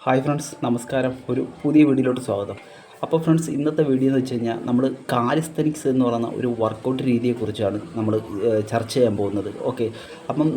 Hi friends, നമസ്കാരം. ഒരു പുതിയ വീഡിയോയിലോട്ട് സ്വാഗതം. അപ്പോൾ ഫ്രണ്ട്സ്, ഇന്നത്തെ വീഡിയോ എന്ന് വെച്ച് കഴിഞ്ഞാൽ നമ്മൾ കാലിസ്തനിക്സ് എന്ന് പറയുന്ന ഒരു വർക്കൗട്ട് രീതിയെക്കുറിച്ചാണ് നമ്മൾ ചർച്ച ചെയ്യാൻ പോകുന്നത്. ഓക്കെ, അപ്പം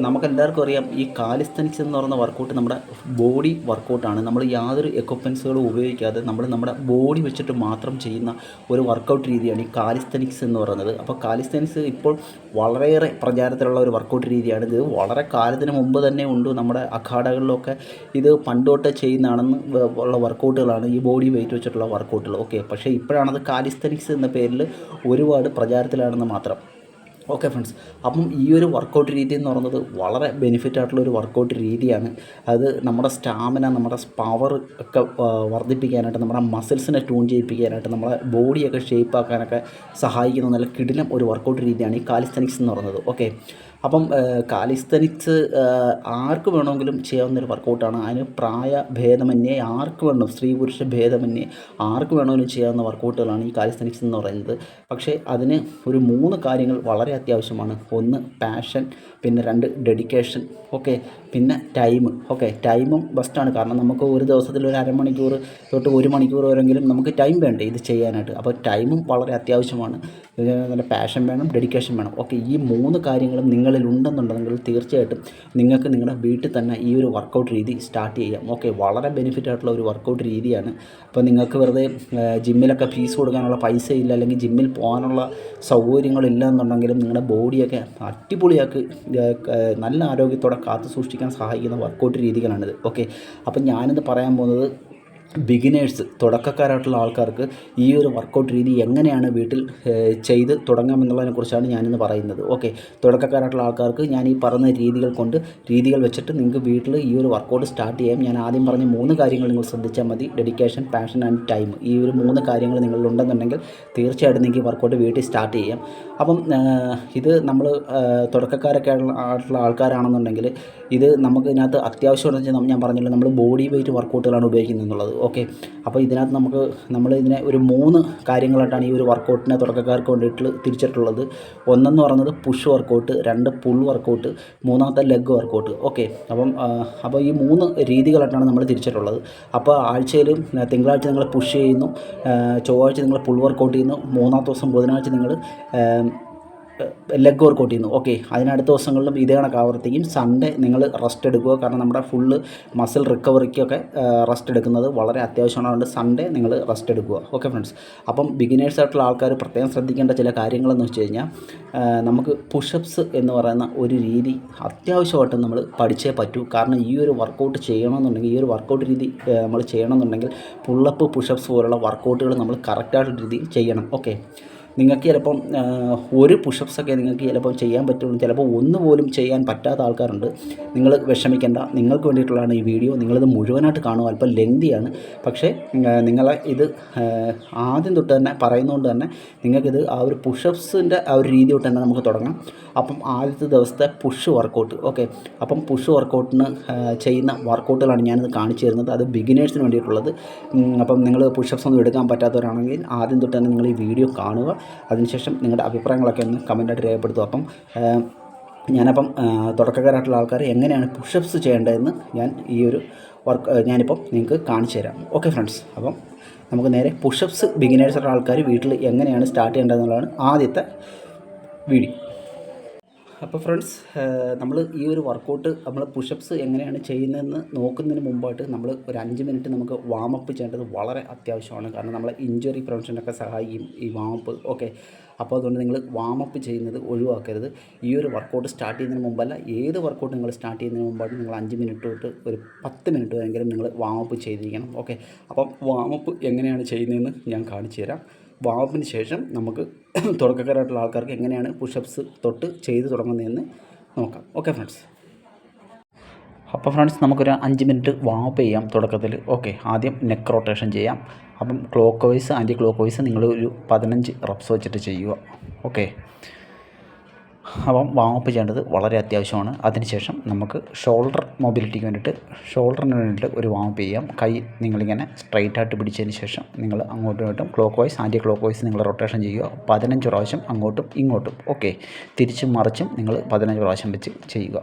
നമുക്കെല്ലാവർക്കും അറിയാം, ഈ കാലിസ്തനിക്സ് എന്ന് പറയുന്ന വർക്കൗട്ട് നമ്മുടെ ബോഡി വർക്കൗട്ടാണ്. നമ്മൾ യാതൊരു എക്യുപ്മെൻസുകളും ഉപയോഗിക്കാതെ നമ്മുടെ ബോഡി വെച്ചിട്ട് മാത്രം ചെയ്യുന്ന ഒരു വർക്കൗട്ട് രീതിയാണ് ഈ കാലിസ്തനിക്സ് എന്ന് പറയുന്നത്. അപ്പോൾ കാലിസ്തനിക്സ് ഇപ്പോൾ വളരെയേറെ പ്രചാരത്തിലുള്ള ഒരു വർക്കൗട്ട് രീതിയാണ്. ഇത് വളരെ കാലത്തിന് മുമ്പ് തന്നെ ഉണ്ട്. നമ്മുടെ അഖാഡകളിലൊക്കെ ഇത് പണ്ടോട്ട് ചെയ്യുന്നതാണെന്ന് ഉള്ള വർക്കൗട്ടുകളാണ് ഈ ബോഡി വെയിറ്റ് വെച്ചിട്ടുള്ള വർക്കൗട്ടുകൾ. ഓക്കെ, പക്ഷേ ഇപ്പോഴാണത് കാലിസ്തനിക്സ് എന്ന പേരിൽ ഒരുപാട് പ്രചാരത്തിലാണെന്ന് മാത്രം. ഓക്കെ ഫ്രണ്ട്സ്, അപ്പം ഈ ഒരു വർക്കൗട്ട് രീതി എന്ന് പറയുന്നത് വളരെ ബെനിഫിറ്റ് ആയിട്ടുള്ളൊരു വർക്കൗട്ട് രീതിയാണ്. അത് നമ്മുടെ സ്റ്റാമിന, നമ്മുടെ പവർ ഒക്കെ വർദ്ധിപ്പിക്കാനായിട്ട്, നമ്മുടെ മസിൽസിനെ ട്യൂൺ ചെയ്യിപ്പിക്കാനായിട്ട്, നമ്മുടെ ബോഡിയൊക്കെ ഷേപ്പ് ആക്കാനൊക്കെ സഹായിക്കുന്ന നല്ല കിടിലം ഒരു വർക്കൗട്ട് രീതിയാണ് ഈ കാലിസ്തനിക്സ് എന്ന് പറയുന്നത്. ഓക്കെ, അപ്പം കാലിസ്തനിക്സ് ആർക്ക് വേണമെങ്കിലും ചെയ്യാവുന്നൊരു വർക്കൗട്ടാണ്. അതിന് പ്രായഭേദമന്യേ ആർക്ക് വേണം, സ്ത്രീ പുരുഷ ഭേദമന്യേ ആർക്ക് വേണമെങ്കിലും ചെയ്യാവുന്ന വർക്കൗട്ടുകളാണ് ഈ കാലിസ്തനിക്സ് എന്ന് പറയുന്നത്. പക്ഷേ അതിന് ഒരു 3 കാര്യങ്ങൾ വളരെ അത്യാവശ്യമാണ്. 1 പാഷൻ, പിന്നെ 2 ഡെഡിക്കേഷൻ, ഓക്കെ, പിന്നെ ടൈം. ഓക്കെ, ടൈമും ബെസ്റ്റാണ്. കാരണം നമുക്ക് ഒരു ദിവസത്തിൽ ഒരു അരമണിക്കൂർ തൊട്ട് 1 മണിക്കൂർ വരെങ്കിലും നമുക്ക് ടൈം വേണ്ടേ ഇത് ചെയ്യാനായിട്ട്. അപ്പോൾ ടൈമും വളരെ അത്യാവശ്യമാണ്. നല്ല പാഷൻ വേണം, ഡെഡിക്കേഷൻ വേണം. ഓക്കെ, ഈ 3 കാര്യങ്ങളും നിങ്ങളിൽ ഉണ്ടെന്നുണ്ടെങ്കിൽ തീർച്ചയായിട്ടും നിങ്ങൾക്ക് നിങ്ങളുടെ വീട്ടിൽ തന്നെ ഈ ഒരു വർക്കൗട്ട് രീതി സ്റ്റാർട്ട് ചെയ്യാം. ഓക്കെ, വളരെ ബെനിഫിറ്റ് ആയിട്ടുള്ള ഒരു വർക്കൗട്ട് രീതിയാണ്. അപ്പോൾ നിങ്ങൾക്ക് വെറുതെ ജിമ്മിലൊക്കെ ഫീസ് കൊടുക്കാനുള്ള പൈസ ഇല്ല, അല്ലെങ്കിൽ ജിമ്മിൽ പോകാനുള്ള സൗകര്യങ്ങളില്ല എന്നുണ്ടെങ്കിലും നിങ്ങളുടെ ബോഡിയൊക്കെ അടിപൊളിയാക്കി നല്ല ആരോഗ്യത്തോടെ കാത്തു സൂക്ഷിക്കാൻ സഹായിക്കുന്ന വർക്കൗട്ട് രീതികളാണിത്. ഓക്കെ, അപ്പം ഞാനിത് പറയാൻ പോകുന്നത് ബിഗിനേഴ്സ്, തുടക്കക്കാരായിട്ടുള്ള ആൾക്കാർക്ക് ഈ ഒരു വർക്കൗട്ട് രീതി എങ്ങനെയാണ് വീട്ടിൽ ചെയ്ത് തുടങ്ങാമെന്നുള്ളതിനെക്കുറിച്ചാണ് ഞാനിന്ന് പറയുന്നത്. ഓക്കെ, തുടക്കക്കാരായിട്ടുള്ള ആൾക്കാർക്ക് ഞാൻ ഈ പറഞ്ഞ രീതികൾ വെച്ചിട്ട് നിങ്ങൾക്ക് വീട്ടിൽ ഈ ഒരു വർക്കൗട്ട് സ്റ്റാർട്ട് ചെയ്യാം. ഞാൻ ആദ്യം പറഞ്ഞ 3 കാര്യങ്ങൾ നിങ്ങൾ ശ്രദ്ധിച്ചാൽ മതി. Dedication, passion and time. ഈ ഒരു 3 കാര്യങ്ങൾ നിങ്ങളിലുണ്ടെന്നുണ്ടെങ്കിൽ തീർച്ചയായിട്ടും നിങ്ങൾക്ക് ഈ വർക്കൗട്ട് വീട്ടിൽ സ്റ്റാർട്ട് ചെയ്യാം. അപ്പം ഇത് നമ്മൾ തുടക്കക്കാരൊക്കെ ആയിട്ടുള്ള ആൾക്കാരാണെന്നുണ്ടെങ്കിൽ ഇത് നമുക്ക് ഇതിനകത്ത് അത്യാവശ്യമെന്ന് വെച്ചാൽ ഞാൻ പറഞ്ഞല്ലോ, നമ്മൾ ബോഡി വെയിറ്റ് വർക്കൗട്ടുകളാണ് ഉപയോഗിക്കുന്നത് എന്നുള്ളത്. ഓക്കെ, അപ്പോൾ ഇതിനകത്ത് നമ്മൾ ഇതിനെ ഒരു 3 കാര്യങ്ങളായിട്ടാണ് ഈ ഒരു വർക്കൗട്ടിനെ തുടക്കക്കാർക്ക് വേണ്ടിയിട്ട് തിരിച്ചിട്ടുള്ളത്. ഒന്നെന്ന് പറയുന്നത് പുഷ് വർക്കൗട്ട്, 2 പുൾ വർക്കൗട്ട്, 3ാമത്തെ ലെഗ് വർക്കൗട്ട്. ഓക്കെ, അപ്പോൾ ഈ 3 രീതികളായിട്ടാണ് നമ്മൾ തിരിച്ചിട്ടുള്ളത്. അപ്പോൾ ആഴ്ചയിൽ തിങ്കളാഴ്ച നിങ്ങൾ പുഷ് ചെയ്യുന്നു, ചൊവ്വാഴ്ച നിങ്ങൾ പുൾ വർക്കൗട്ട് ചെയ്യുന്നു, 3ാമത്തെ ദിവസം ബുധനാഴ്ച നിങ്ങൾ ലെഗ് വർക്കൗട്ട് ചെയ്യുന്നു. ഓക്കെ, അതിനടുത്ത ദിവസങ്ങളിലും ഇതേ കണക്ക് ആവർത്തിക്കും. സൺഡേ നിങ്ങൾ റെസ്റ്റ് എടുക്കുക. കാരണം നമ്മുടെ ഫുള്ള് മസിൽ റിക്കവറിക്കൊക്കെ റെസ്റ്റ് എടുക്കുന്നത് വളരെ അത്യാവശ്യമാണ്. അതുകൊണ്ട് സൺഡേ നിങ്ങൾ റെസ്റ്റ് എടുക്കുക. ഓക്കെ ഫ്രണ്ട്സ്, അപ്പം ബിഗിനേഴ്സായിട്ടുള്ള ആൾക്കാർ പ്രത്യേകം ശ്രദ്ധിക്കേണ്ട ചില കാര്യങ്ങളെന്ന് വെച്ച് കഴിഞ്ഞാൽ, നമുക്ക് പുഷപ്സ് എന്ന് പറയുന്ന ഒരു രീതി അത്യാവശ്യമായിട്ടും നമ്മൾ പഠിച്ചേ പറ്റൂ. കാരണം ഈ ഒരു വർക്കൗട്ട് ചെയ്യണമെന്നുണ്ടെങ്കിൽ, ഈ ഒരു വർക്കൗട്ട് രീതി നമ്മൾ ചെയ്യണമെന്നുണ്ടെങ്കിൽ പുള്ളപ്പ്, പുഷപ്സ് പോലുള്ള വർക്കൗട്ടുകൾ നമ്മൾ കറക്റ്റായിട്ടുള്ള രീതിയിൽ ചെയ്യണം. ഓക്കെ, നിങ്ങൾക്ക് ചിലപ്പം ഒരു പുഷപ്സൊക്കെ നിങ്ങൾക്ക് ചിലപ്പോൾ ചെയ്യാൻ പറ്റുള്ളൂ, ചിലപ്പോൾ ഒന്നുപോലും ചെയ്യാൻ പറ്റാത്ത ആൾക്കാരുണ്ട്. നിങ്ങൾ വിഷമിക്കേണ്ട, നിങ്ങൾക്ക് വേണ്ടിയിട്ടുള്ളതാണ് ഈ വീഡിയോ. നിങ്ങളിത് മുഴുവനായിട്ട് കാണുക. അല്പം ലെങ്തിയാണ്, പക്ഷേ നിങ്ങളെ ഇത് ആദ്യം തൊട്ട് തന്നെ പറയുന്നതുകൊണ്ട് തന്നെ നിങ്ങൾക്കിത് ആ ഒരു പുഷപ്സിൻ്റെ ആ ഒരു രീതി തൊട്ട് തന്നെ നമുക്ക് തുടങ്ങാം. അപ്പം ആദ്യത്തെ ദിവസത്തെ പുഷ് വർക്കൗട്ട്. ഓക്കെ, അപ്പം പുഷ് വർക്കൗട്ടിന് ചെയ്യുന്ന വർക്കൗട്ടുകളാണ് ഞാനിത് കാണിച്ചു തരുന്നത്. അത് ബിഗിനേഴ്സിന് വേണ്ടിയിട്ടുള്ളത്. അപ്പം നിങ്ങൾ പുഷപ്സ് ഒന്നും എടുക്കാൻ പറ്റാത്തവരാണെങ്കിൽ ആദ്യം തൊട്ട് തന്നെ നിങ്ങൾ ഈ വീഡിയോ കാണുക. അതിനുശേഷം നിങ്ങളുടെ അഭിപ്രായങ്ങളൊക്കെ ഒന്ന് കമൻറ്റായിട്ട് രേഖപ്പെടുത്തുക. അപ്പം ഞാനപ്പം തുടക്കക്കാരായിട്ടുള്ള ആൾക്കാർ എങ്ങനെയാണ് പുഷപ്സ് ചെയ്യേണ്ടതെന്ന് ഞാനിപ്പം നിങ്ങൾക്ക് കാണിച്ചു തരാം. ഓക്കെ ഫ്രണ്ട്സ്, അപ്പം നമുക്ക് നേരെ പുഷപ്സ് ബിഗിനേഴ്സായിട്ടുള്ള ആൾക്കാർ വീട്ടിൽ എങ്ങനെയാണ് സ്റ്റാർട്ട് ചെയ്യേണ്ടതെന്നുള്ളതാണ് ആദ്യത്തെ വീഡിയോ. അപ്പോൾ ഫ്രണ്ട്സ്, നമ്മൾ ഈ ഒരു വർക്കൗട്ട് നമ്മൾ പുഷപ്സ് എങ്ങനെയാണ് ചെയ്യുന്നതെന്ന് നോക്കുന്നതിന് മുമ്പായിട്ട് നമ്മൾ ഒരു 5 മിനിറ്റ് നമുക്ക് വാമപ്പ് ചെയ്യേണ്ടത് വളരെ അത്യാവശ്യമാണ്. കാരണം നമ്മളെ ഇഞ്ചുറി പ്രിവെൻഷനൊക്കെ സഹായിക്കും ഈ വാമപ്പ്. ഓക്കെ, അപ്പോൾ അതുകൊണ്ട് നിങ്ങൾ വാമപ്പ് ചെയ്യുന്നത് ഒഴിവാക്കരുത്. ഈ ഒരു വർക്കൗട്ട് സ്റ്റാർട്ട് ചെയ്യുന്നതിന് മുമ്പല്ല, ഏത് വർക്കൗട്ട് നിങ്ങൾ സ്റ്റാർട്ട് ചെയ്യുന്നതിന് മുമ്പായിട്ട് നിങ്ങൾ 5 മിനിറ്റ് തൊട്ട് ഒരു 10 മിനിറ്റ് വരെയെങ്കിലും നിങ്ങൾ വാമപ്പ് ചെയ്തിരിക്കണം. ഓക്കെ, അപ്പം വാമപ്പ് എങ്ങനെയാണ് ചെയ്യുന്നതെന്ന് ഞാൻ കാണിച്ചു തരാം. വാമപ്പിന് ശേഷം നമുക്ക് തുടക്കക്കാരായിട്ടുള്ള ആൾക്കാർക്ക് എങ്ങനെയാണ് പുഷപ്സ് തൊട്ട് ചെയ്ത് തുടങ്ങുന്നതെന്ന് നോക്കാം. ഓക്കെ ഫ്രണ്ട്സ്, അപ്പോൾ ഫ്രണ്ട്സ് നമുക്കൊരു 5 മിനിറ്റ് വാമപ്പ് ചെയ്യാം തുടക്കത്തിൽ. ഓക്കെ, ആദ്യം നെക്ക് റൊട്ടേഷൻ ചെയ്യാം. അപ്പം clockwise, anticlockwise നിങ്ങൾ ഒരു 15 റെപ്സ് വെച്ചിട്ട് ചെയ്യുക. ഓക്കെ, അപ്പം വാമപ്പ് ചെയ്യേണ്ടത് വളരെ അത്യാവശ്യമാണ്. അതിനുശേഷം നമുക്ക് ഷോൾഡർ മൊബിലിറ്റിക്ക് വേണ്ടിയിട്ട് ഒരു വാമപ്പ് ചെയ്യാം. കൈ നിങ്ങളിങ്ങനെ സ്ട്രൈറ്റായിട്ട് പിടിച്ചതിന് ശേഷം നിങ്ങൾ അങ്ങോട്ടും ഇങ്ങോട്ടും clockwise, anticlockwise നിങ്ങൾ റൊട്ടേഷൻ ചെയ്യുക. 15 പ്രാവശ്യം അങ്ങോട്ടും ഇങ്ങോട്ടും. ഓക്കെ, തിരിച്ചും മറിച്ചും നിങ്ങൾ 15 പ്രാവശ്യം വെച്ച് ചെയ്യുക.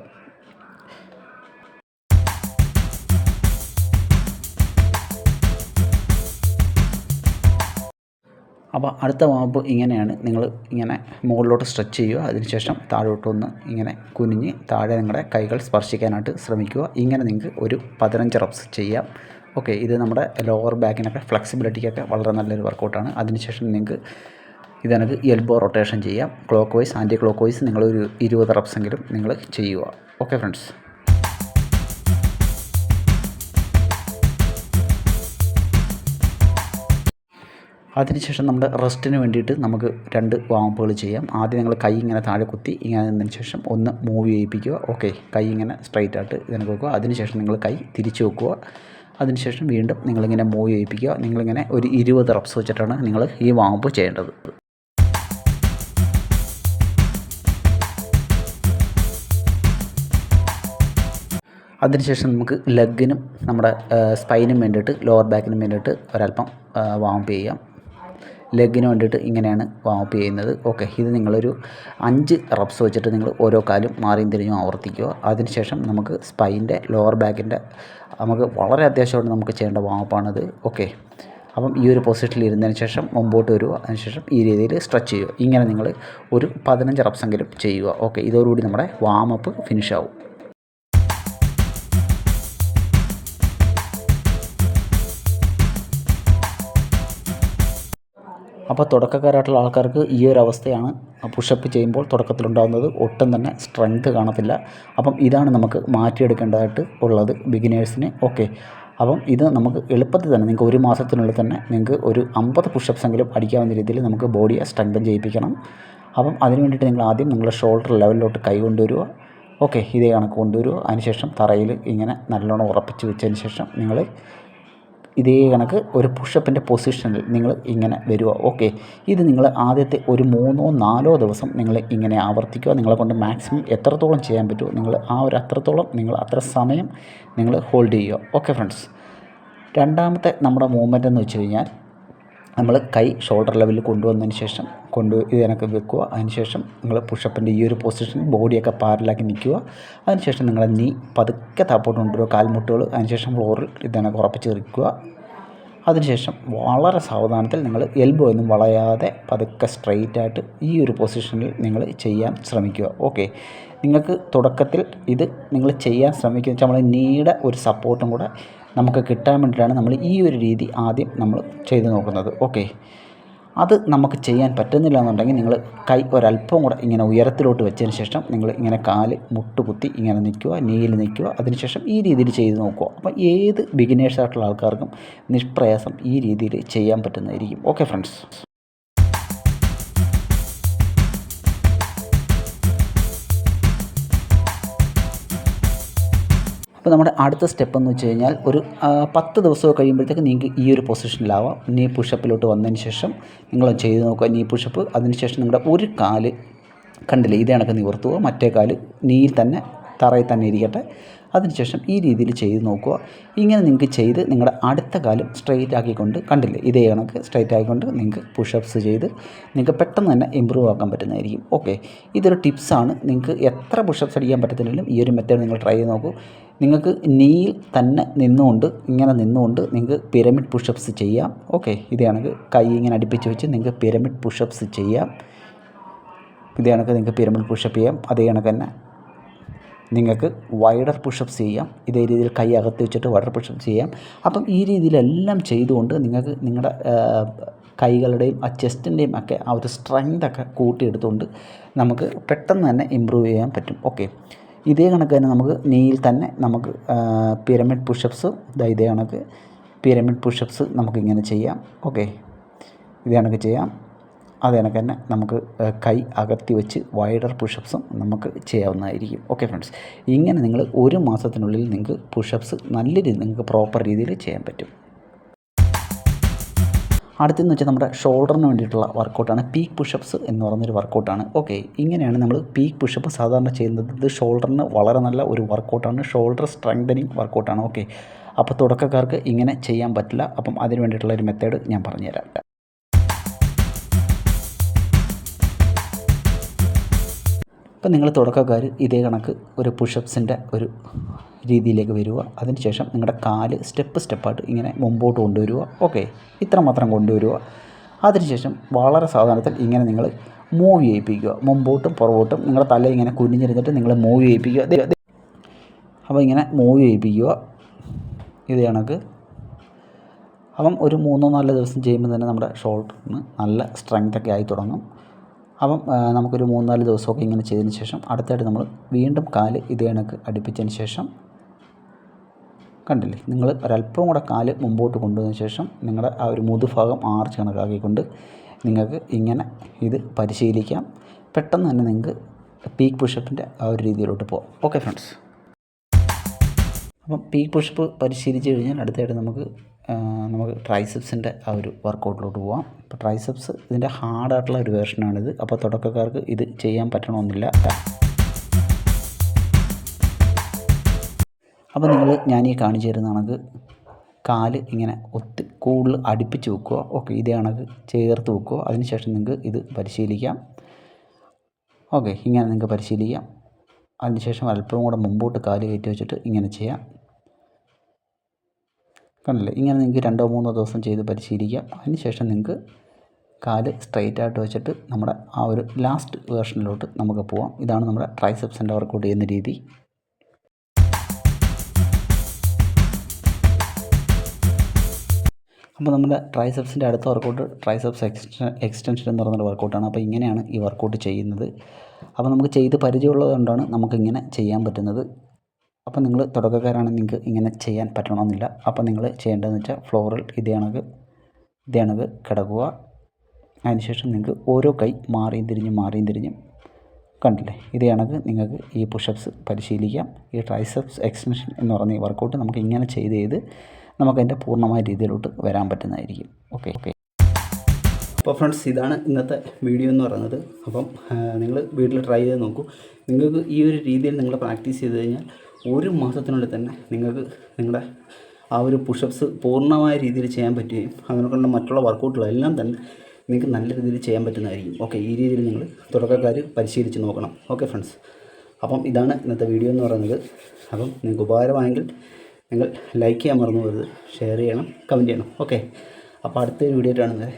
അപ്പോൾ അടുത്ത വാമ്പ് ഇങ്ങനെയാണ്. നിങ്ങൾ ഇങ്ങനെ മുകളിലോട്ട് സ്ട്രെച്ച് ചെയ്യുക. അതിനുശേഷം താഴോട്ടൊന്ന് ഇങ്ങനെ കുനിഞ്ഞ് താഴെ നിങ്ങളുടെ കൈകൾ സ്പർശിക്കാനായിട്ട് ശ്രമിക്കുക. ഇങ്ങനെ നിങ്ങൾക്ക് ഒരു 15 റെപ്സ് ചെയ്യാം. ഓക്കെ, ഇത് നമ്മുടെ ലോവർ ബാക്കിനൊക്കെ ഫ്ലെക്സിബിലിറ്റിക്കൊക്കെ വളരെ നല്ലൊരു വർക്കൗട്ടാണ്. അതിനുശേഷം നിങ്ങൾക്ക് ഇതെനിക്ക് എൽബോ റൊട്ടേഷൻ ചെയ്യാം. Clockwise anticlockwise നിങ്ങളൊരു 20 റെപ്സെങ്കിലും നിങ്ങൾ ചെയ്യുക. Okay friends. അതിനുശേഷം നമ്മുടെ റെസ്റ്റിന് വേണ്ടിയിട്ട് നമുക്ക് 2 വാമപ്പുകൾ ചെയ്യാം. ആദ്യം നിങ്ങൾ കൈ ഇങ്ങനെ താഴെ കുത്തി ഇങ്ങനെ നിന്നതിന് ശേഷം ഒന്ന് മൂവ് ചെയ്യിപ്പിക്കുക. ഓക്കെ, കൈ ഇങ്ങനെ സ്ട്രൈറ്റ് ആയിട്ട് ഇതിനെ വെക്കുക. അതിനുശേഷം നിങ്ങൾ കൈ തിരിച്ച് വെക്കുക. അതിനുശേഷം വീണ്ടും നിങ്ങളിങ്ങനെ മൂവ് ചെയ്യിപ്പിക്കുക. നിങ്ങളിങ്ങനെ ഒരു 20 റെപ്സ് വെച്ചിട്ടാണ് നിങ്ങൾ ഈ വാമപ്പ് ചെയ്യേണ്ടത്. അതിനുശേഷം നമുക്ക് ലെഗിനും നമ്മുടെ സ്പൈനും വേണ്ടിയിട്ട് ലോവർ ബാക്കിനും വേണ്ടിയിട്ട് ഒരല്പം വാമപ്പ് ചെയ്യാം. ലെഗിന് വേണ്ടിയിട്ട് ഇങ്ങനെയാണ് വാമപ്പ് ചെയ്യുന്നത്. ഓക്കെ, ഇത് നിങ്ങളൊരു 5 റെപ്സ് വെച്ചിട്ട് നിങ്ങൾ ഓരോ കാലും മാറിയും തിരിഞ്ഞും ആവർത്തിക്കുക. അതിനുശേഷം നമുക്ക് സ്പൈൻ്റെ ലോവർ ബാക്കിൻ്റെ നമുക്ക് വളരെ അത്യാവശ്യമായിട്ട് നമുക്ക് ചെയ്യേണ്ട വാമപ്പാണിത്. ഓക്കെ, അപ്പം ഈ ഒരു പൊസിഷനിൽ ഇരുന്നതിന് ശേഷം മുമ്പോട്ട് വരിക. അതിനുശേഷം ഈ രീതിയിൽ സ്ട്രെച്ച് ചെയ്യുക. ഇങ്ങനെ നിങ്ങൾ ഒരു 15 റെപ്സെങ്കിലും ചെയ്യുക. ഓക്കെ, ഇതോടുകൂടി നമ്മുടെ വാമപ്പ് ഫിനിഷ് ആവും. അപ്പോൾ തുടക്കക്കാരായിട്ടുള്ള ആൾക്കാർക്ക് ഈ ഒരു അവസ്ഥയാണ് പുഷപ്പ് ചെയ്യുമ്പോൾ തുടക്കത്തിലുണ്ടാകുന്നത്. ഒട്ടും തന്നെ സ്ട്രെങ്ത് കാണത്തില്ല. അപ്പം ഇതാണ് നമുക്ക് മാറ്റിയെടുക്കേണ്ടതായിട്ട് ഉള്ളത് ബിഗിനേഴ്സിന്. ഓക്കെ, അപ്പം ഇത് നമുക്ക് എളുപ്പത്തിൽ തന്നെ നിങ്ങൾക്ക് ഒരു മാസത്തിനുള്ളിൽ തന്നെ നിങ്ങൾക്ക് ഒരു 50 പുഷപ്സെങ്കിലും അടിക്കാവുന്ന രീതിയിൽ നമുക്ക് ബോഡിയെ സ്ട്രെങ്തൻ ചെയ്യിപ്പിക്കണം. അപ്പം അതിന് വേണ്ടിയിട്ട് നിങ്ങൾ ആദ്യം നിങ്ങളുടെ ഷോൾഡർ ലെവലിലോട്ട് കൈ കൊണ്ടുവരിക. ഓക്കെ, ഇതേ കണക്ക് കൊണ്ടുവരിക. അതിനുശേഷം തറയിൽ ഇങ്ങനെ നല്ലോണം ഉറപ്പിച്ച് വെച്ചതിന് ശേഷം നിങ്ങൾ ഇതേ കണക്ക് ഒരു പുഷപ്പിൻ്റെ പൊസിഷനിൽ നിങ്ങൾ ഇങ്ങനെ വരിക. ഓക്കെ, ഇത് നിങ്ങൾ ആദ്യത്തെ ഒരു 3-4 ദിവസം നിങ്ങൾ ഇങ്ങനെ ആവർത്തിക്കുക. നിങ്ങളെ കൊണ്ട് മാക്സിമം എത്രത്തോളം ചെയ്യാൻ പറ്റുമോ നിങ്ങൾ ആ ഒരു അത്രത്തോളം നിങ്ങൾ അത്ര സമയം നിങ്ങൾ ഹോൾഡ് ചെയ്യുക. Okay friends. രണ്ടാമത്തെ നമ്മുടെ മൂവ്മെൻ്റ് എന്ന് വെച്ച് കഴിഞ്ഞാൽ നമ്മൾ കൈ ഷോൾഡർ ലെവലിൽ കൊണ്ടുവന്നതിന് ശേഷം ഇതിനൊക്കെ വെക്കുക. അതിനുശേഷം നിങ്ങൾ പുഷപ്പിൻ്റെ ഈ ഒരു പൊസിഷനിൽ ബോഡിയൊക്കെ പാരലാക്കി നിൽക്കുക. അതിനുശേഷം നിങ്ങളുടെ നീ പതുക്കെ താപ്പോട്ട് കൊണ്ടുവരിക, കാൽമുട്ടുകൾ. അതിനുശേഷം ഫ്ലോറിൽ ഇതിനൊക്കെ ഉറപ്പിച്ച് നിൽക്കുക. അതിനുശേഷം വളരെ സാവധാനത്തിൽ നിങ്ങൾ എൽബോ ഒന്നും വളയാതെ പതുക്കെ സ്ട്രെയിറ്റ് ആയിട്ട് ഈ ഒരു പൊസിഷനിൽ നിങ്ങൾ ചെയ്യാൻ ശ്രമിക്കുക. ഓക്കെ, നിങ്ങൾക്ക് തുടക്കത്തിൽ ഇത് നിങ്ങൾ ചെയ്യാൻ ശ്രമിക്കുക വെച്ചാൽ നമ്മൾ നീയുടെ ഒരു സപ്പോർട്ടും കൂടെ നമുക്ക് കിട്ടാൻ വേണ്ടിയിട്ടാണ് നമ്മൾ ഈ ഒരു രീതി ആദ്യം നമ്മൾ ചെയ്ത് നോക്കുന്നത്. ഓക്കെ, അത് നമുക്ക് ചെയ്യാൻ പറ്റുന്നില്ല എന്നുണ്ടെങ്കിൽ നിങ്ങൾ കൈ ഒരല്പം കൂടെ ഇങ്ങനെ ഉയരത്തിലോട്ട് വെച്ചതിന് ശേഷം നിങ്ങൾ ഇങ്ങനെ കാല് മുട്ടുകുത്തി ഇങ്ങനെ നിൽക്കുക, നീയിൽ നിൽക്കുക. അതിനുശേഷം ഈ രീതിയിൽ ചെയ്ത് നോക്കുക. അപ്പോൾ ഏത് ബിഗിനേഴ്സായിട്ടുള്ള ആൾക്കാർക്കും നിഷ്പ്രയാസം ഈ രീതിയിൽ ചെയ്യാൻ പറ്റുന്നതായിരിക്കും. Okay friends. അപ്പോൾ നമ്മുടെ അടുത്ത സ്റ്റെപ്പ് എന്ന് വെച്ച് കഴിഞ്ഞാൽ ഒരു 10 ദിവസമൊക്കെ കഴിയുമ്പോഴത്തേക്ക് നിങ്ങൾക്ക് ഈ ഒരു പൊസിഷനിലാവാം. നീ പുഷപ്പിലോട്ട് വന്നതിന് ശേഷം നിങ്ങൾ ചെയ്ത് നോക്കുക നീ പുഷപ്പ്. അതിനുശേഷം നിങ്ങളുടെ ഒരു കാല് കണ്ടില്ലേ ഇതേ കണക്ക് നിവർത്തുക, മറ്റേ കാല് നീയിൽ തന്നെ തറയിൽ തന്നെ ഇരിക്കട്ടെ. അതിനുശേഷം ഈ രീതിയിൽ ചെയ്ത് നോക്കുക. ഇങ്ങനെ നിങ്ങൾക്ക് ചെയ്ത് നിങ്ങളുടെ അടുത്ത കാലം സ്ട്രെയിറ്റ് ആക്കിക്കൊണ്ട് കണ്ടില്ലേ ഇതേ കണക്ക് സ്ട്രെയിറ്റ് ആക്കിക്കൊണ്ട് നിങ്ങൾക്ക് പുഷപ്പ്സ് ചെയ്ത് നിങ്ങൾക്ക് പെട്ടെന്ന് തന്നെ ഇമ്പ്രൂവ് ആക്കാൻ പറ്റുന്നതായിരിക്കും. ഓക്കെ, ഇതൊരു ടിപ്സാണ്. നിങ്ങൾക്ക് എത്ര പുഷപ്പ്സ് അടിക്കാൻ പറ്റത്തില്ലെങ്കിലും ഈ ഒരു മെത്തേഡ് നിങ്ങൾ ട്രൈ ചെയ്ത് നോക്കൂ. നിങ്ങൾക്ക് നീയിൽ തന്നെ നിന്നുകൊണ്ട് ഇങ്ങനെ നിന്നുകൊണ്ട് നിങ്ങൾക്ക് പിരമിഡ് പുഷപ്പ്സ് ചെയ്യാം. ഓക്കെ, ഇതേ കണക്ക് കൈ ഇങ്ങനെ അടുപ്പിച്ച് വെച്ച് നിങ്ങൾക്ക് പിരമിഡ് പുഷപ്പ്സ് ചെയ്യാം. ഇതേ കണക്ക് നിങ്ങൾക്ക് പിരമിഡ് പുഷപ്പ് ചെയ്യാം. അതേ കണക്ക് തന്നെ നിങ്ങൾക്ക് വൈഡർ പുഷപ്പ്സ് ചെയ്യാം. ഇതേ രീതിയിൽ കൈ അകത്ത് വെച്ചിട്ട് വൈഡർ പുഷപ്പ്സ് ചെയ്യാം. അപ്പം ഈ രീതിയിലെല്ലാം ചെയ്തുകൊണ്ട് നിങ്ങൾക്ക് നിങ്ങളുടെ കൈകളുടെയും ആ ചെസ്റ്റിൻ്റെയും ഒക്കെ ആ ഒരു സ്ട്രെങ്തൊക്കെ കൂട്ടിയെടുത്തുകൊണ്ട് നമുക്ക് പെട്ടെന്ന് തന്നെ ഇമ്പ്രൂവ് ചെയ്യാൻ പറ്റും. ഓക്കെ, ഇതേ കണക്ക് തന്നെ നമുക്ക് നീയിൽ തന്നെ നമുക്ക് പിരമിഡ് പുഷപ്പ്സ് ഇതേ കണക്ക് പിരമിഡ് പുഷപ്പ്സ് നമുക്കിങ്ങനെ ചെയ്യാം. ഓക്കെ, ഇതേ കണക്ക് ചെയ്യാം. അതേ കണക്ക് തന്നെ നമുക്ക് കൈ അകത്തി വെച്ച് വൈഡർ പുഷപ്പ്സും നമുക്ക് ചെയ്യാവുന്നതായിരിക്കും. ഓക്കെ ഫ്രണ്ട്സ്, ഇങ്ങനെ നിങ്ങൾ ഒരു മാസത്തിനുള്ളിൽ നിങ്ങൾക്ക് പുഷപ്പ്സ് നല്ല രീതിയിൽ നിങ്ങൾക്ക് പ്രോപ്പർ രീതിയിൽ ചെയ്യാൻ പറ്റും. അടുത്തെന്ന് വെച്ചാൽ നമ്മുടെ ഷോൾഡറിന് വേണ്ടിയിട്ടുള്ള വർക്കൗട്ടാണ് പീക്ക് പുഷപ്പ്സ് എന്ന് പറയുന്നൊരു വർക്കൗട്ടാണ്. ഓക്കെ, ഇങ്ങനെയാണ് നമ്മൾ പീക്ക് പുഷപ്പ് സാധാരണ ചെയ്യുന്നത്. ഇത് ഷോൾഡറിന് വളരെ നല്ല ഒരു വർക്കൗട്ടാണ്. ഷോൾഡർ സ്ട്രെങ്തനിങ് വർക്കൗട്ടാണ്. ഓക്കെ, അപ്പോൾ തുടക്കക്കാർക്ക് ഇങ്ങനെ ചെയ്യാൻ പറ്റില്ല. അപ്പം അതിന് വേണ്ടിയിട്ടുള്ള ഒരു മെത്തേഡ് ഞാൻ പറഞ്ഞുതരാം. അപ്പം നിങ്ങൾ തുടക്കക്കാർ ഇതേ കണക്ക് ഒരു പുഷപ്പ്സിൻ്റെ ഒരു രീതിയിലേക്ക് വരിക. അതിനുശേഷം നിങ്ങളുടെ കാല് സ്റ്റെപ്പായിട്ട് ഇങ്ങനെ മുമ്പോട്ട് കൊണ്ടുവരിക. ഓക്കെ, ഇത്ര മാത്രം കൊണ്ടുവരിക. അതിനുശേഷം വളരെ സാവധാനത്തിൽ ഇങ്ങനെ നിങ്ങൾ മൂവ് ചെയ്യിപ്പിക്കുക, മുമ്പോട്ടും പുറകോട്ടും നിങ്ങളുടെ തല ഇങ്ങനെ കുനിഞ്ഞിരുന്നിട്ട് നിങ്ങൾ മൂവ് ചെയ്യിപ്പിക്കുക. അപ്പോൾ ഇങ്ങനെ മൂവ് ചെയ്യിപ്പിക്കുക ഇത് കണക്ക്. അപ്പം ഒരു 3-4 ദിവസം ചെയ്യുമ്പോൾ തന്നെ നമ്മുടെ ഷോൾഡറിന് നല്ല സ്ട്രെങ്തൊക്കെ ആയി തുടങ്ങും. അപ്പം നമുക്കൊരു 3-4 ദിവസമൊക്കെ ഇങ്ങനെ ചെയ്തതിന് ശേഷം അടുത്തായിട്ട് നമ്മൾ വീണ്ടും കാല് ഇത് കണക്ക് അടുപ്പിച്ചതിന് ശേഷം കണ്ടില്ലേ, നിങ്ങൾ ഒരല്പം കൂടെ കാല് മുമ്പോട്ട് കൊണ്ടുവന്നതിന് ശേഷം നിങ്ങളുടെ ആ ഒരു മുതുഭാഗം ആർച്ച് കണക്കാക്കിക്കൊണ്ട് നിങ്ങൾക്ക് ഇങ്ങനെ ഇത് പരിശീലിക്കാം. പെട്ടെന്ന് തന്നെ നിങ്ങൾക്ക് പീക്ക് പുഷപ്പിൻ്റെ ആ ഒരു രീതിയിലോട്ട് പോകാം. ഓക്കെ ഫ്രണ്ട്സ്, അപ്പം പീക്ക് പുഷപ്പ് പരിശീലിച്ച് കഴിഞ്ഞാൽ അടുത്തായിട്ട് നമുക്ക് ട്രൈസെപ്സിൻ്റെ ആ ഒരു വർക്കൗട്ടിലോട്ട് പോകാം. ഇപ്പോൾ ട്രൈസെപ്സ് ഇതിൻ്റെ ഹാർഡായിട്ടുള്ള ഒരു വേർഷനാണിത്. അപ്പോൾ തുടക്കക്കാർക്ക് ഇത് ചെയ്യാൻ പറ്റണമെന്നില്ല. അപ്പോൾ ഞാൻ ഈ കാണിച്ചു തരുന്ന കണക്ക് കാല് ഇങ്ങനെ കൂടുതൽ അടുപ്പിച്ച് വെക്കുക. ഓക്കെ, ഇതേ കണക്ക് ചേർത്ത് വെക്കുക. അതിനുശേഷം നിങ്ങൾക്ക് ഇത് പരിശീലിക്കാം. ഓക്കെ, ഇങ്ങനെ നിങ്ങൾക്ക് പരിശീലിക്കാം. അതിനുശേഷം അല്പം കൂടെ മുമ്പോട്ട് കാല് കയറ്റി വെച്ചിട്ട് ഇങ്ങനെ ചെയ്യാം. കണ്ടില്ലേ, ഇങ്ങനെ നിങ്ങൾക്ക് 2-3 ദിവസം ചെയ്ത് പരിശീലിക്കാം. അതിനുശേഷം നിങ്ങൾക്ക് കാല് സ്ട്രെയിറ്റ് ആയിട്ട് വെച്ചിട്ട് നമ്മുടെ ആ ഒരു ലാസ്റ്റ് വേർഷനിലോട്ട് നമുക്ക് പോവാം. ഇതാണ് നമ്മുടെ ട്രൈസെപ്സിൻ്റെ വർക്കൗട്ട് ചെയ്യുന്ന രീതി. അപ്പോൾ നമ്മുടെ ട്രൈസെപ്സിൻ്റെ അടുത്ത വർക്കൗട്ട് ട്രൈസെപ്സ് എക്സ്റ്റൻഷൻ എന്ന് പറയുന്നൊരു വർക്കൗട്ടാണ്. അപ്പോൾ ഇങ്ങനെയാണ് ഈ വർക്കൗട്ട് ചെയ്യുന്നത്. അപ്പോൾ നമുക്ക് ചെയ്ത് പരിചയമുള്ളത് കൊണ്ടാണ് നമുക്കിങ്ങനെ ചെയ്യാൻ പറ്റുന്നത്. അപ്പോൾ നിങ്ങൾ തുടക്കക്കാരാണെങ്കിൽ നിങ്ങൾക്ക് ഇങ്ങനെ ചെയ്യാൻ പറ്റണമെന്നില്ല. അപ്പോൾ നിങ്ങൾ ചെയ്യേണ്ടതെന്ന് വെച്ചാൽ ഫ്ലോറിൽ ഇതേ കണക്ക് കിടക്കുക. അതിനുശേഷം നിങ്ങൾക്ക് ഓരോ കൈ മാറിയും തിരിഞ്ഞും കണ്ടില്ലേ, ഇതേ കണക്ക് നിങ്ങൾക്ക് ഈ പുഷപ്സ് പരിശീലിക്കാം. ഈ ട്രൈസെപ്സ് എക്സ്റ്റൻഷൻ എന്ന് പറയുന്ന ഈ വർക്കൗട്ട് നമുക്ക് ഇങ്ങനെ ചെയ്ത് നമുക്കതിൻ്റെ പൂർണ്ണമായ രീതിയിലോട്ട് വരാൻ പറ്റുന്നതായിരിക്കും. ഓക്കെ. അപ്പോൾ ഫ്രണ്ട്സ്, ഇതാണ് ഇന്നത്തെ വീഡിയോ എന്ന് പറയുന്നത്. അപ്പം നിങ്ങൾ വീട്ടിൽ ട്രൈ ചെയ്ത് നോക്കൂ. നിങ്ങൾക്ക് ഈ ഒരു രീതിയിൽ നിങ്ങൾ പ്രാക്ടീസ് ചെയ്ത് കഴിഞ്ഞാൽ 1 മാസത്തിനുള്ളിൽ തന്നെ നിങ്ങൾക്ക് നിങ്ങളുടെ ആ ഒരു പുഷപ്സ് പൂർണ്ണമായ രീതിയിൽ ചെയ്യാൻ പറ്റുകയും അതിനെക്കൊണ്ട് മറ്റുള്ള വർക്കൗട്ടുകളെല്ലാം തന്നെ നിങ്ങൾക്ക് നല്ല രീതിയിൽ ചെയ്യാൻ പറ്റുന്നതായിരിക്കും. ഓക്കെ, ഈ രീതിയിൽ നിങ്ങൾ തുടക്കക്കാർ പരിശീലിച്ച് നോക്കണം. ഓക്കെ ഫ്രണ്ട്സ്, അപ്പം ഇതാണ് ഇന്നത്തെ വീഡിയോ എന്ന് പറയുന്നത്. അപ്പം നിങ്ങൾക്ക് ഉപകാരമായെങ്കിൽ നിങ്ങൾ ലൈക്ക് ചെയ്യാൻ മറന്നു പോകരുത്, ഷെയർ ചെയ്യണം, കമൻറ്റ് ചെയ്യണം. ഓക്കെ, അപ്പോൾ അടുത്തൊരു വീഡിയോ കാണുന്നത്.